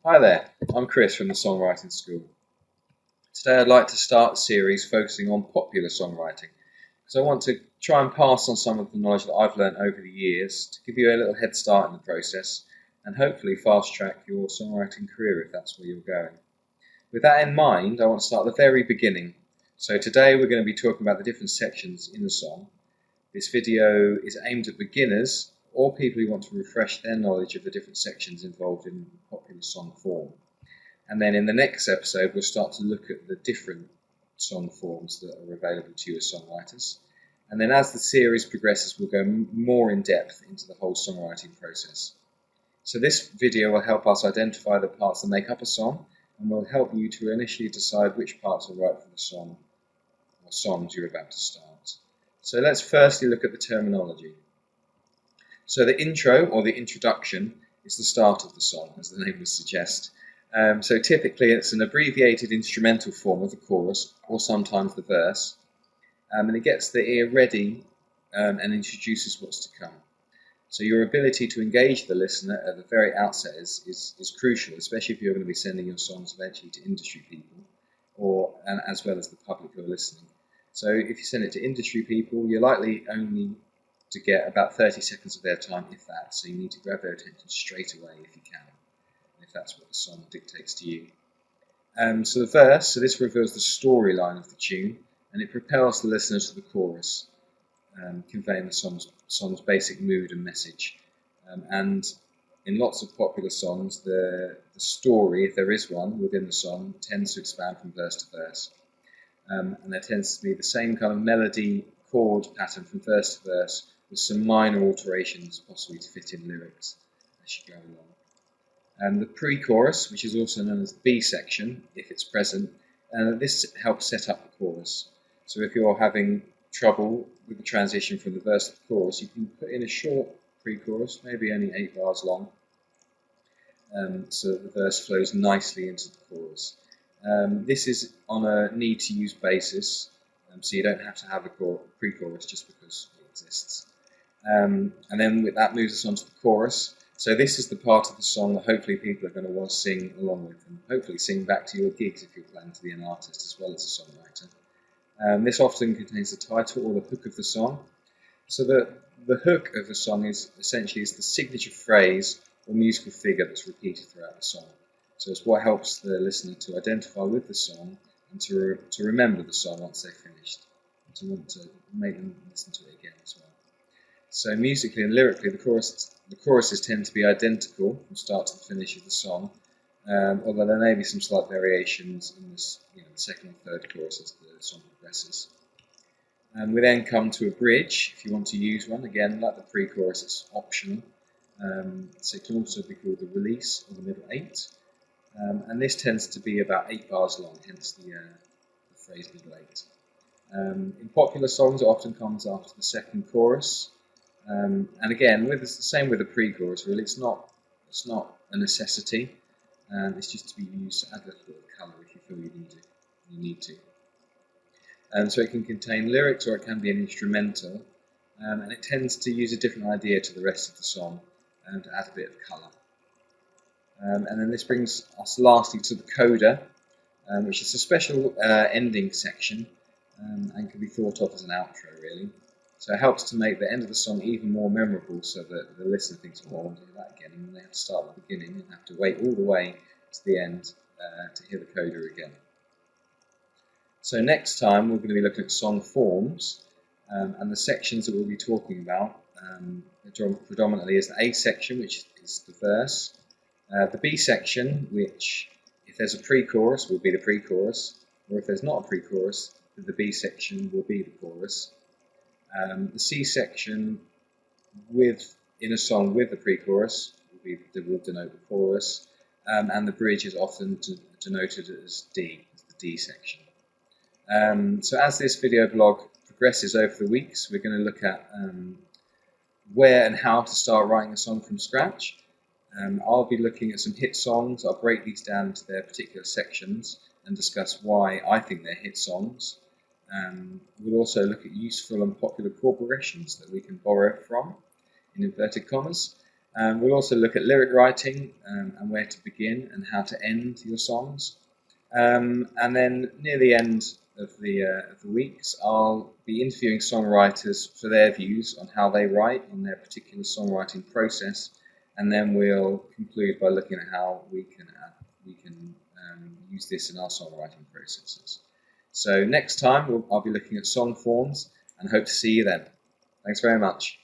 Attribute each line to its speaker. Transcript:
Speaker 1: Hi there, I'm Chris from the Songwriting School. Today I'd like to start a series focusing on popular songwriting because I want to try and pass on some of the knowledge that I've learned over the years to give you a little head start in the process and hopefully fast track your songwriting career if that's where you're going. With that in mind, I want to start at the very beginning. So today we're going to be talking about the different sections in the song. This video is aimed at beginners or people who want to refresh their knowledge of the different sections involved in popular song form. And then in the next episode we'll start to look at the different song forms that are available to you as songwriters. And then as the series progresses we'll go more in depth into the whole songwriting process. So this video will help us identify the parts that make up a song and will help you to initially decide which parts are right for the song or songs you're about to start. So let's firstly look at the terminology. So the intro, or the introduction, is the start of the song, as the name would suggest. So typically it's an abbreviated instrumental form of the chorus, or sometimes the verse, and it gets the ear ready and introduces what's to come. So your ability to engage the listener at the very outset is crucial, especially if you're going to be sending your songs eventually to industry people, and as well as the public who are listening. So if you send it to industry people, you're likely only to get about 30 seconds of their time, if that, so you need to grab their attention straight away if you can, if that's what the song dictates to you. So the verse, so this reveals the storyline of the tune, and it propels the listener to the chorus, conveying the song's basic mood and message. And in lots of popular songs, the story, if there is one within the song, tends to expand from verse to verse. And there tends to be the same kind of melody chord pattern from verse to verse, with some minor alterations possibly to fit in lyrics as you go along. And the pre-chorus, which is also known as the B section, if it's present, this helps set up the chorus. So if you're having trouble with the transition from the verse to the chorus, you can put in a short pre-chorus, maybe only 8 bars long, so that the verse flows nicely into the chorus. This is on a need-to-use basis, so you don't have to have a pre-chorus just because it exists. And then that moves us on to the chorus. So this is the part of the song that hopefully people are going to want to sing along with, and hopefully sing back to your gigs if you're planning to be an artist as well as a songwriter. This often contains the title or the hook of the song. So the hook of the song is essentially the signature phrase or musical figure that's repeated throughout the song. So it's what helps the listener to identify with the song and to remember the song once they've finished, and to want to make them listen to it again as well. So musically and lyrically, the choruses tend to be identical from start to the finish of the song, although there may be some slight variations in this, the second and third chorus as the song progresses. And we then come to a bridge, if you want to use one. Again, like the pre-chorus, it's optional. So it can also be called the release or the middle 8. And this tends to be about 8 bars long, hence the phrase middle 8. In popular songs, it often comes after the second chorus. And again, it's the same with the pre-chorus. Really, it's not a necessity. It's just to be used to add a little bit of colour if you feel you need to. So it can contain lyrics or it can be an instrumental, and it tends to use a different idea to the rest of the song to add a bit of colour. And then this brings us lastly to the coda, which is a special ending section and can be thought of as an outro, really. So it helps to make the end of the song even more memorable, so that the listener thinks, oh, I want to hear that again, and they have to start at the beginning and have to wait all the way to the end to hear the coda again. So next time we're going to be looking at song forms, and the sections that we'll be talking about predominantly is the A section, which is the verse, the B section, which if there's a pre-chorus will be the pre-chorus, or if there's not a pre-chorus, the B section will be the chorus. The C section in a song with the pre-chorus will denote the chorus, and the bridge is often denoted as D, as the D section. So as this video blog progresses over the weeks, we're going to look at where and how to start writing a song from scratch. I'll be looking at some hit songs. I'll break these down into their particular sections and discuss why I think they're hit songs. We'll also look at useful and popular chord progressions that we can borrow from, in inverted commas. We'll also look at lyric writing and where to begin and how to end your songs. And then near the end of the weeks, I'll be interviewing songwriters for their views on how they write, on their particular songwriting process, and then we'll conclude by looking at how we can use this in our songwriting processes. So next time I'll be looking at song forms, and hope to see you then. Thanks very much.